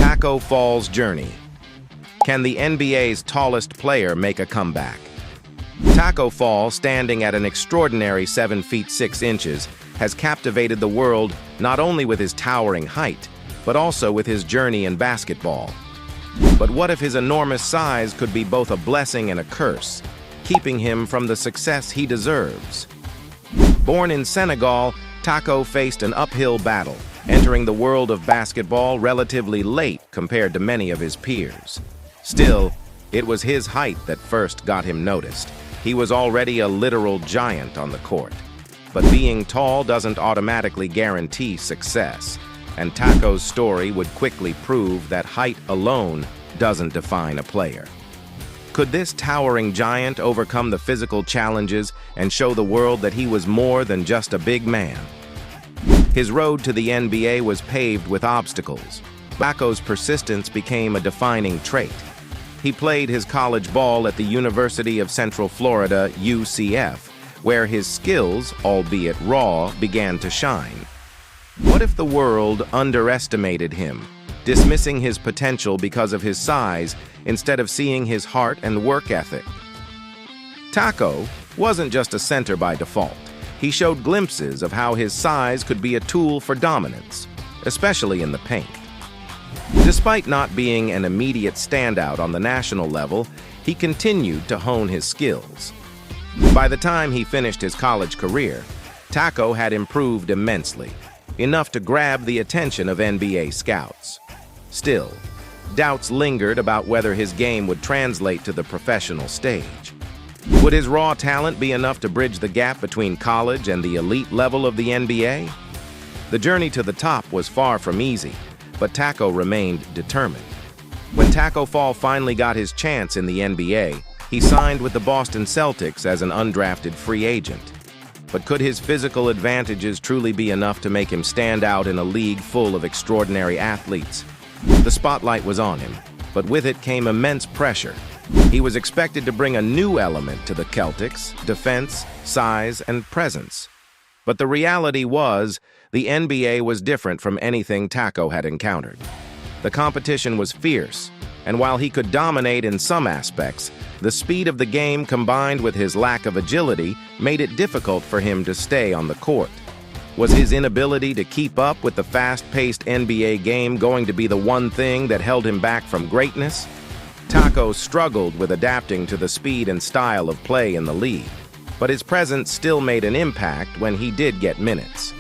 Tacko Fall's journey. Can the NBA's tallest player make a comeback? Tacko Fall, standing at an extraordinary 7 feet 6 inches, has captivated the world not only with his towering height, but also with his journey in basketball. But what if his enormous size could be both a blessing and a curse, keeping him from the success he deserves? Born in Senegal, Tacko faced an uphill battle, entering the world of basketball relatively late compared to many of his peers. Still, it was his height that first got him noticed. He was already a literal giant on the court. But being tall doesn't automatically guarantee success, and Tacko's story would quickly prove that height alone doesn't define a player. Could this towering giant overcome the physical challenges and show the world that he was more than just a big man? His road to the NBA was paved with obstacles. Tacko's persistence became a defining trait. He played his college ball at the University of Central Florida, UCF, where his skills, albeit raw, began to shine. What if the world underestimated him, dismissing his potential because of his size instead of seeing his heart and work ethic? Tacko wasn't just a center by default. He showed glimpses of how his size could be a tool for dominance, especially in the paint. Despite not being an immediate standout on the national level, he continued to hone his skills. By the time he finished his college career, Tacko had improved immensely, enough to grab the attention of NBA scouts. Still, doubts lingered about whether his game would translate to the professional stage. Would his raw talent be enough to bridge the gap between college and the elite level of the NBA? The journey to the top was far from easy, but Tacko remained determined. When Tacko Fall finally got his chance in the NBA, he signed with the Boston Celtics as an undrafted free agent. But could his physical advantages truly be enough to make him stand out in a league full of extraordinary athletes? The spotlight was on him, but with it came immense pressure. He was expected to bring a new element to the Celtics: defense, size, and presence. But the reality was, the NBA was different from anything Tacko had encountered. The competition was fierce, and while he could dominate in some aspects, the speed of the game combined with his lack of agility made it difficult for him to stay on the court. Was his inability to keep up with the fast-paced NBA game going to be the one thing that held him back from greatness? Tacko struggled with adapting to the speed and style of play in the league, but his presence still made an impact when he did get minutes.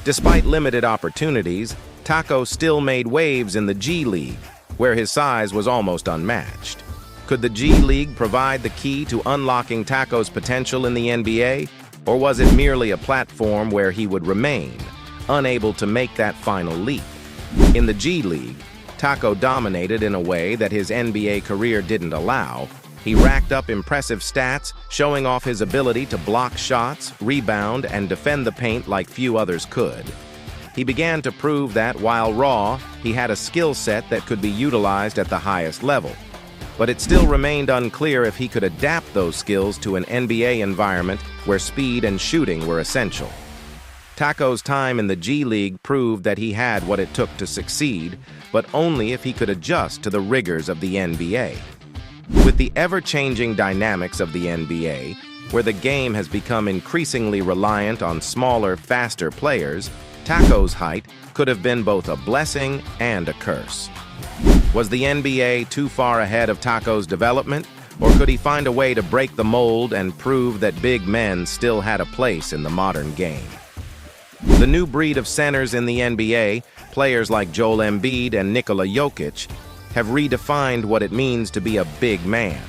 Despite limited opportunities, Tacko still made waves in the G League, where his size was almost unmatched. Could the G League provide the key to unlocking Tacko's potential in the NBA, or was it merely a platform where he would remain, unable to make that final leap? In the G League, Tacko dominated in a way that his NBA career didn't allow. He racked up impressive stats, showing off his ability to block shots, rebound, and defend the paint like few others could. He began to prove that, while raw, he had a skill set that could be utilized at the highest level. But it still remained unclear if he could adapt those skills to an NBA environment where speed and shooting were essential. Tacko's time in the G League proved that he had what it took to succeed, but only if he could adjust to the rigors of the NBA. With the ever-changing dynamics of the NBA, where the game has become increasingly reliant on smaller, faster players, Tacko's height could have been both a blessing and a curse. Was the NBA too far ahead of Tacko's development, or could he find a way to break the mold and prove that big men still had a place in the modern game? The new breed of centers in the NBA, players like Joel Embiid and Nikola Jokic, have redefined what it means to be a big man,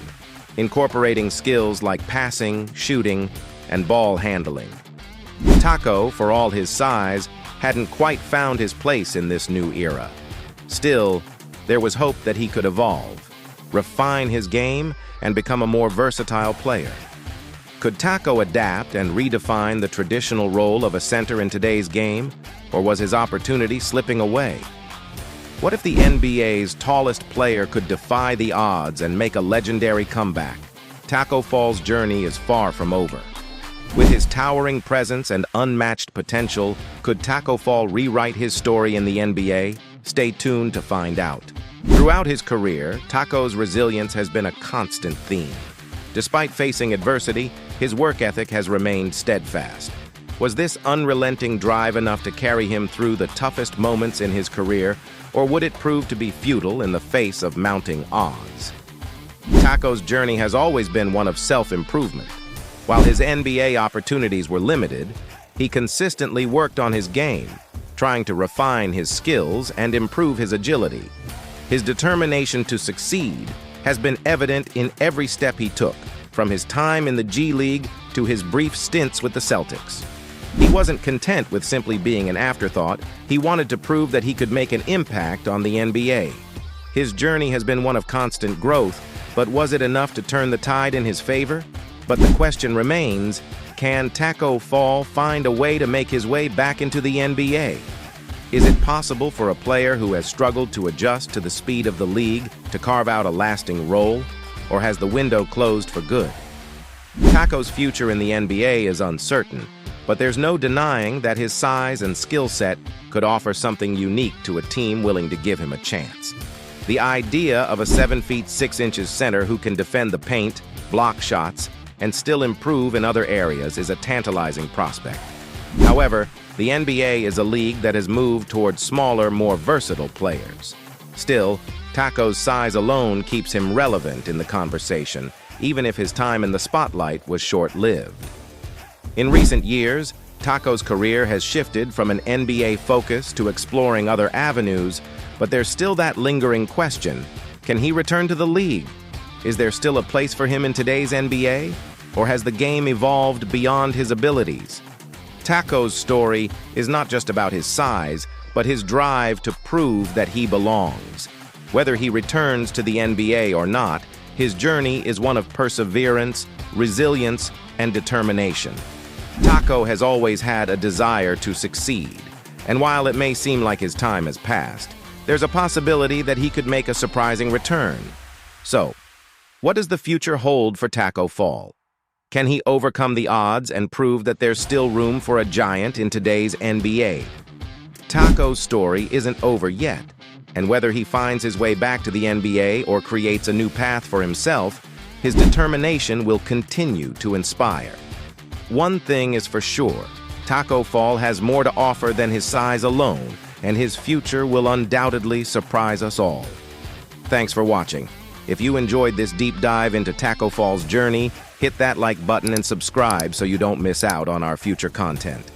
incorporating skills like passing, shooting, and ball handling. Tacko, for all his size, hadn't quite found his place in this new era. Still, there was hope that he could evolve, refine his game, and become a more versatile player. Could Tacko adapt and redefine the traditional role of a center in today's game, or was his opportunity slipping away? What if the NBA's tallest player could defy the odds and make a legendary comeback? Tacko Fall's journey is far from over. With his towering presence and unmatched potential, could Tacko Fall rewrite his story in the NBA? Stay tuned to find out. Throughout his career, Tacko's resilience has been a constant theme. Despite facing adversity, his work ethic has remained steadfast. Was this unrelenting drive enough to carry him through the toughest moments in his career, or would it prove to be futile in the face of mounting odds? Tacko's journey has always been one of self-improvement. While his NBA opportunities were limited, he consistently worked on his game, trying to refine his skills and improve his agility. His determination to succeed has been evident in every step he took, from his time in the G League to his brief stints with the Celtics. He wasn't content with simply being an afterthought. He wanted to prove that he could make an impact on the NBA. His journey has been one of constant growth, but was it enough to turn the tide in his favor? But the question remains, can Tacko Fall find a way to make his way back into the NBA? Is it possible for a player who has struggled to adjust to the speed of the league to carve out a lasting role, or has the window closed for good? Tacko's future in the NBA is uncertain, but there's no denying that his size and skill set could offer something unique to a team willing to give him a chance. The idea of a 7 feet 6 inches center who can defend the paint, block shots, and still improve in other areas is a tantalizing prospect. However, the NBA is a league that has moved towards smaller, more versatile players. Still, Tacko's size alone keeps him relevant in the conversation, even if his time in the spotlight was short-lived. In recent years, Tacko's career has shifted from an NBA focus to exploring other avenues, but there's still that lingering question: can he return to the league? Is there still a place for him in today's NBA? Or has the game evolved beyond his abilities? Tacko's story is not just about his size, but his drive to prove that he belongs. Whether he returns to the NBA or not, his journey is one of perseverance, resilience, and determination. Tacko has always had a desire to succeed, and while it may seem like his time has passed, there's a possibility that he could make a surprising return. So, what does the future hold for Tacko Fall? Can he overcome the odds and prove that there's still room for a giant in today's NBA? Tacko's story isn't over yet, and whether he finds his way back to the NBA or creates a new path for himself, his determination will continue to inspire. One thing is for sure, Tacko Fall has more to offer than his size alone, and his future will undoubtedly surprise us all. Thanks for watching. If you enjoyed this deep dive into Tacko Fall's journey, hit that like button and subscribe so you don't miss out on our future content.